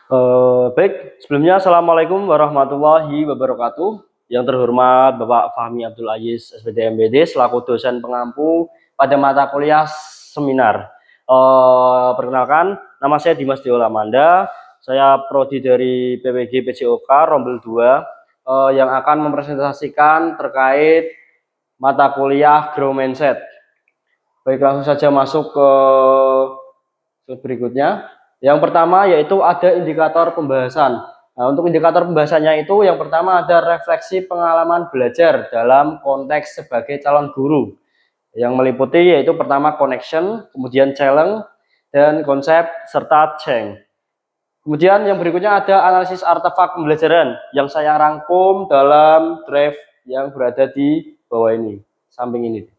Baik, sebelumnya Assalamualaikum warahmatullahi wabarakatuh. Yang terhormat Bapak Fahmi Abdul Aziz SPD MBD selaku dosen pengampu pada mata kuliah seminar. Perkenalkan, nama saya Dimas Diolamanda. Saya prodi dari PPG PJOK Rombel 2 yang akan mempresentasikan terkait mata kuliah Grow Mindset. Baik, langsung saja masuk ke slide berikutnya. Yang pertama yaitu ada indikator pembahasan. Nah, untuk indikator pembahasannya itu yang pertama ada refleksi pengalaman belajar dalam konteks sebagai calon guru. Yang meliputi yaitu pertama connection, kemudian challenge, dan konsep serta change. Kemudian yang berikutnya ada analisis artefak pembelajaran yang saya rangkum dalam drive yang berada di bawah ini, samping ini.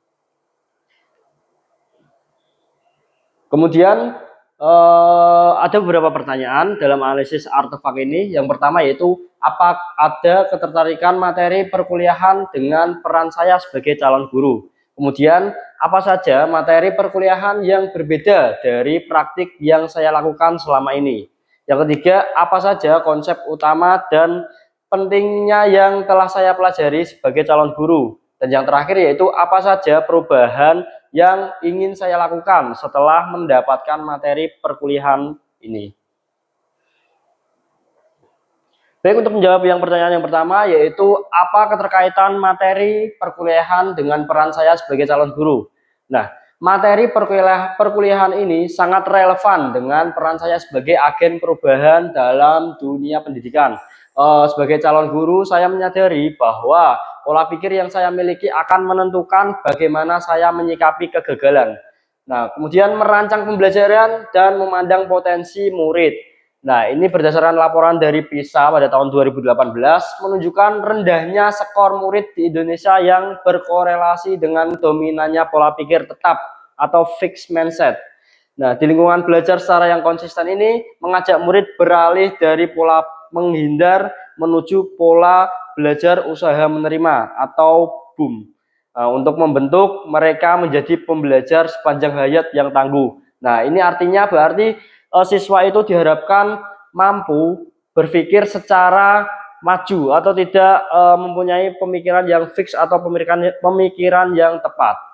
Kemudian ada beberapa pertanyaan dalam analisis artefak ini. Yang pertama yaitu, apa ada ketertarikan materi perkuliahan dengan peran saya sebagai calon guru? Kemudian, apa saja materi perkuliahan yang berbeda dari praktik yang saya lakukan selama ini? Yang ketiga, apa saja konsep utama dan pentingnya yang telah saya pelajari sebagai calon guru? Dan yang terakhir yaitu, apa saja perubahan yang ingin saya lakukan setelah mendapatkan materi perkuliahan ini. Baik, untuk menjawab pertanyaan yang pertama yaitu apa keterkaitan materi perkuliahan dengan peran saya sebagai calon guru. Nah, materi perkuliahan ini sangat relevan dengan peran saya sebagai agen perubahan dalam dunia pendidikan. Sebagai calon guru, saya menyadari bahwa pola pikir yang saya miliki akan menentukan bagaimana saya menyikapi kegagalan. Nah, kemudian merancang pembelajaran dan memandang potensi murid. Nah, ini berdasarkan laporan dari PISA pada tahun 2018 menunjukkan rendahnya skor murid di Indonesia yang berkorelasi dengan dominannya pola pikir tetap atau fixed mindset. Nah, di lingkungan belajar secara yang konsisten ini mengajak murid beralih dari pola menghindar menuju pola belajar usaha menerima atau BUM. Nah, untuk membentuk mereka menjadi pembelajar sepanjang hayat yang tangguh. Nah, ini artinya berarti siswa itu diharapkan mampu berpikir secara maju atau tidak mempunyai pemikiran yang fix atau pemikiran yang tepat.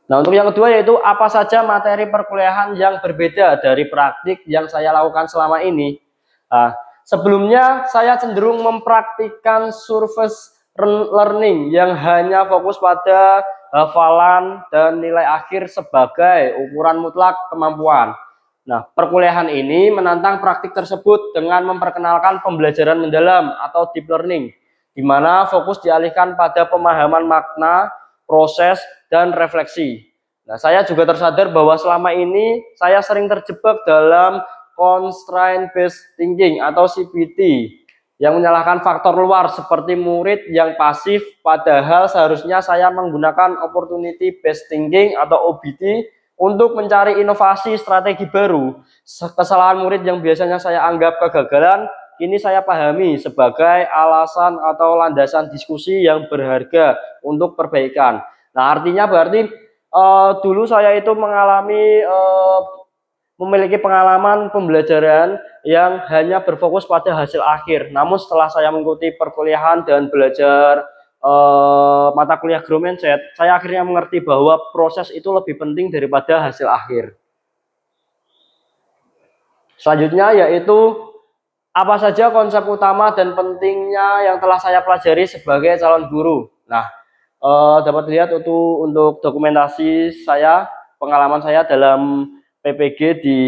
Nah, untuk yang kedua yaitu apa saja materi perkuliahan yang berbeda dari praktik yang saya lakukan selama ini. Nah, sebelumnya saya cenderung mempraktikkan surface learning yang hanya fokus pada hafalan dan nilai akhir sebagai ukuran mutlak kemampuan. Nah, perkuliahan ini menantang praktik tersebut dengan memperkenalkan pembelajaran mendalam atau deep learning, di mana fokus dialihkan pada pemahaman makna, proses, dan refleksi. Nah, saya juga tersadar bahwa selama ini saya sering terjebak dalam constraint based thinking atau CBT yang menyalahkan faktor luar seperti murid yang pasif, padahal seharusnya saya menggunakan opportunity based thinking atau OBT untuk mencari inovasi strategi baru. Kesalahan murid yang biasanya saya anggap kegagalan kini saya pahami sebagai alasan atau landasan diskusi yang berharga untuk perbaikan. Nah, artinya berarti dulu saya itu memiliki pengalaman pembelajaran yang hanya berfokus pada hasil akhir. Namun setelah saya mengikuti perkuliahan dan belajar mata kuliah Grow Mindset, saya akhirnya mengerti bahwa proses itu lebih penting daripada hasil akhir. Selanjutnya yaitu apa saja konsep utama dan pentingnya yang telah saya pelajari sebagai calon guru. Nah, dapat dilihat untuk dokumentasi saya, pengalaman saya dalam PPG di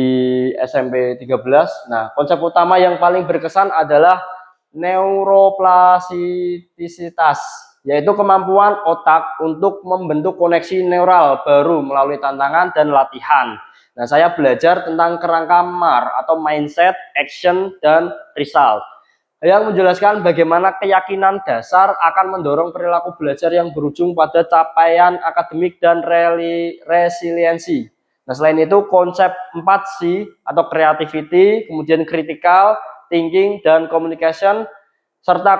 SMP 13. Nah, konsep utama yang paling berkesan adalah neuroplastisitas, yaitu kemampuan otak untuk membentuk koneksi neural baru melalui tantangan dan latihan. Nah, saya belajar tentang kerangka MAR atau mindset, action, dan result, yang menjelaskan bagaimana keyakinan dasar akan mendorong perilaku belajar yang berujung pada capaian akademik dan resiliensi. Nah, selain itu konsep 4C atau creativity, kemudian critical thinking dan communication serta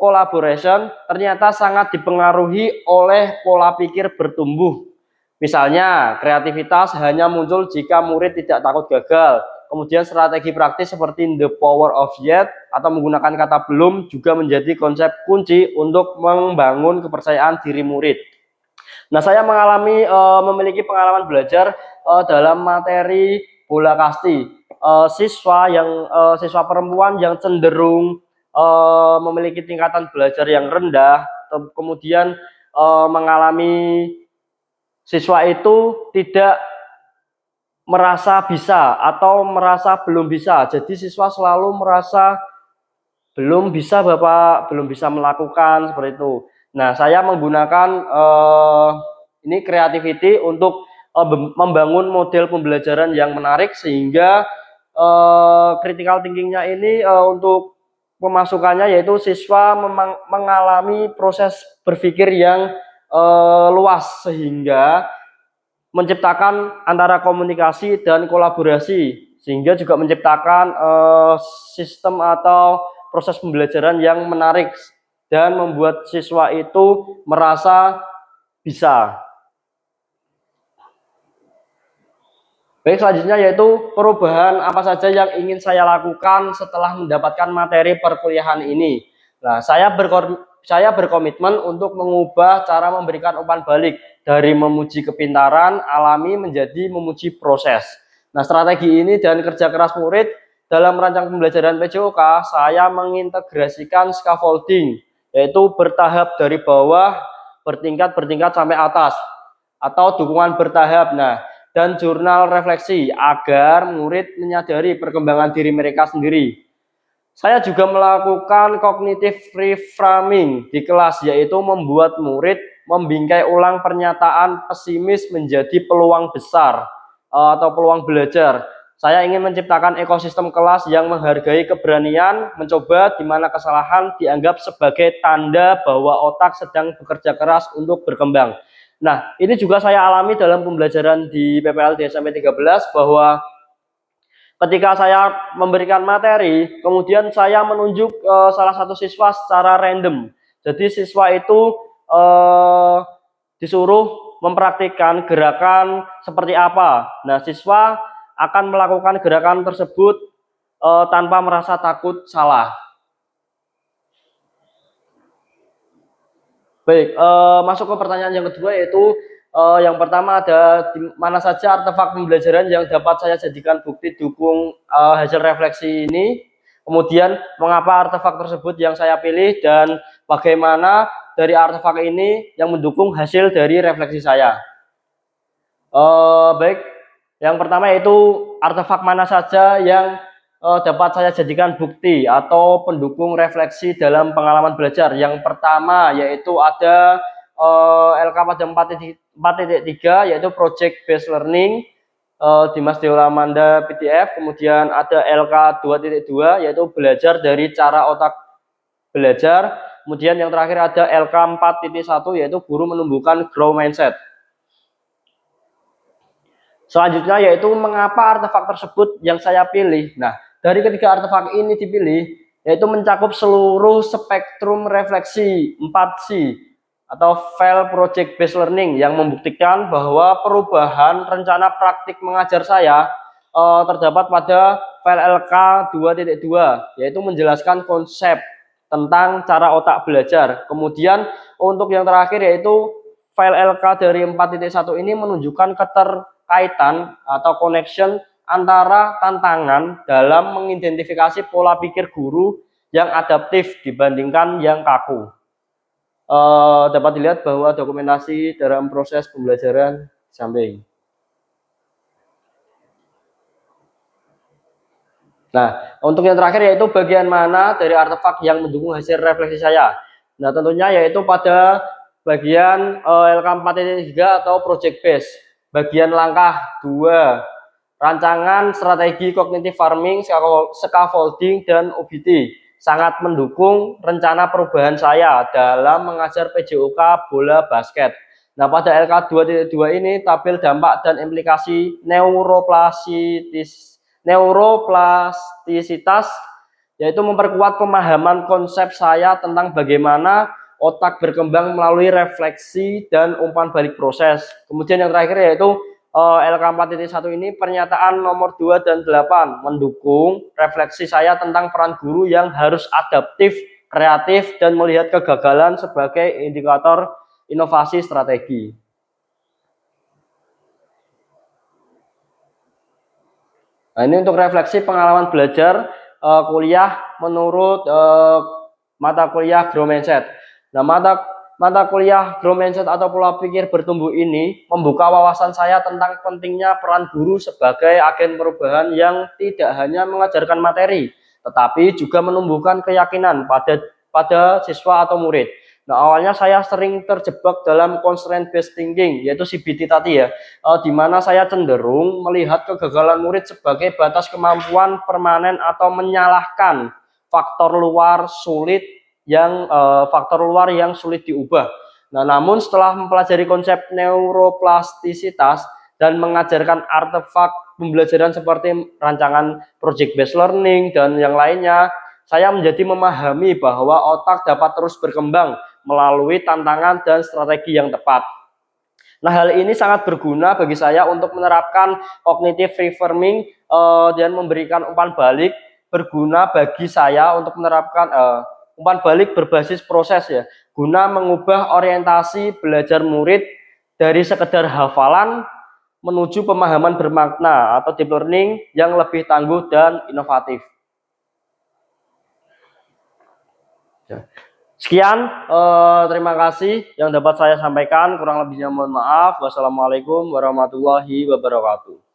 collaboration ternyata sangat dipengaruhi oleh pola pikir bertumbuh. Misalnya, kreativitas hanya muncul jika murid tidak takut gagal. Kemudian strategi praktis seperti the power of yet atau menggunakan kata belum juga menjadi konsep kunci untuk membangun kepercayaan diri murid. Nah, saya memiliki pengalaman belajar dalam materi bola kasti. Siswa perempuan yang cenderung memiliki tingkatan belajar yang rendah, kemudian mengalami siswa itu tidak merasa bisa atau merasa belum bisa. Jadi siswa selalu merasa belum bisa Bapak, belum bisa melakukan seperti itu. Nah, saya menggunakan ini creativity untuk membangun model pembelajaran yang menarik sehingga critical thinkingnya ini untuk pemasukannya yaitu siswa mengalami proses berpikir yang luas sehingga menciptakan antara komunikasi dan kolaborasi sehingga juga menciptakan sistem atau proses pembelajaran yang menarik dan membuat siswa itu merasa bisa. Baik, selanjutnya yaitu perubahan apa saja yang ingin saya lakukan setelah mendapatkan materi perkuliahan ini. Nah, saya berkomitmen untuk mengubah cara memberikan umpan balik dari memuji kepintaran alami menjadi memuji proses. Nah, strategi ini dan kerja keras murid dalam merancang pembelajaran PJOK, saya mengintegrasikan scaffolding, yaitu bertahap dari bawah, bertingkat sampai atas, atau dukungan bertahap. Nah, dan jurnal refleksi agar murid menyadari perkembangan diri mereka sendiri. Saya juga melakukan cognitive reframing di kelas, yaitu membuat murid membingkai ulang pernyataan pesimis menjadi peluang besar atau peluang belajar. Saya ingin menciptakan ekosistem kelas yang menghargai keberanian, mencoba di mana kesalahan dianggap sebagai tanda bahwa otak sedang bekerja keras untuk berkembang. Nah, ini juga saya alami dalam pembelajaran di PPLD SMP 13 bahwa ketika saya memberikan materi, kemudian saya menunjuk salah satu siswa secara random. Jadi siswa itu disuruh mempraktikkan gerakan seperti apa. Nah, siswa akan melakukan gerakan tersebut tanpa merasa takut salah. Baik, masuk ke pertanyaan yang kedua yaitu yang pertama ada di mana saja artefak pembelajaran yang dapat saya jadikan bukti dukung hasil refleksi ini. Kemudian mengapa artefak tersebut yang saya pilih dan bagaimana dari artefak ini yang mendukung hasil dari refleksi saya. Baik, yang pertama yaitu artefak mana saja yang dapat saya jadikan bukti atau pendukung refleksi dalam pengalaman belajar. Yang pertama yaitu ada LK pada 4.3 yaitu Project Based Learning Dimas Deolamanda PDF. Kemudian ada LK 2.2 yaitu belajar dari cara otak belajar. Kemudian yang terakhir ada LK 4.1 yaitu guru menumbuhkan grow mindset. Selanjutnya yaitu mengapa artefak tersebut yang saya pilih. Nah, dari ketiga artefak ini dipilih yaitu mencakup seluruh spektrum refleksi 4C atau File Project Based Learning yang membuktikan bahwa perubahan rencana praktik mengajar saya terdapat pada file LK 2.2 yaitu menjelaskan konsep tentang cara otak belajar. Kemudian untuk yang terakhir yaitu file LK dari 4.1 ini menunjukkan keterkaitan atau connection antara tantangan dalam mengidentifikasi pola pikir guru yang adaptif dibandingkan yang kaku. Dapat dilihat bahwa dokumentasi dalam proses pembelajaran di samping. Nah, untuk yang terakhir yaitu bagian mana dari artefak yang mendukung hasil refleksi saya. Nah, tentunya yaitu pada bagian LK 4.3 atau project base. Bagian langkah 2, rancangan strategi cognitive farming, scaffolding, dan OBT. Sangat mendukung rencana perubahan saya dalam mengajar PJOK bola basket. Nah, pada LK 2.2 ini tabel dampak dan implikasi neuroplastisitas yaitu memperkuat pemahaman konsep saya tentang bagaimana otak berkembang melalui refleksi dan umpan balik proses. Kemudian yang terakhir yaitu LK4.1 ini pernyataan nomor 2 dan 8 mendukung refleksi saya tentang peran guru yang harus adaptif, kreatif, dan melihat kegagalan sebagai indikator inovasi strategi. Nah, ini untuk refleksi pengalaman belajar kuliah menurut mata kuliah Grow Mindset. Nah, mata kuliah Grow Mindset atau pola pikir bertumbuh ini membuka wawasan saya tentang pentingnya peran guru sebagai agen perubahan yang tidak hanya mengajarkan materi, tetapi juga menumbuhkan keyakinan pada siswa atau murid. Nah, awalnya saya sering terjebak dalam constraint based thinking, yaitu CBT tadi ya, di mana saya cenderung melihat kegagalan murid sebagai batas kemampuan permanen atau menyalahkan faktor luar yang sulit diubah. Nah, namun setelah mempelajari konsep neuroplastisitas dan mengajarkan artefak pembelajaran seperti rancangan project based learning dan yang lainnya, saya menjadi memahami bahwa otak dapat terus berkembang melalui tantangan dan strategi yang tepat. Nah, hal ini sangat berguna bagi saya untuk menerapkan cognitive reframing dan memberikan umpan balik berguna bagi saya untuk menerapkan umpan balik berbasis proses ya, guna mengubah orientasi belajar murid dari sekedar hafalan menuju pemahaman bermakna atau deep learning yang lebih tangguh dan inovatif. Sekian, terima kasih yang dapat saya sampaikan. Kurang lebihnya mohon maaf. Wassalamualaikum warahmatullahi wabarakatuh.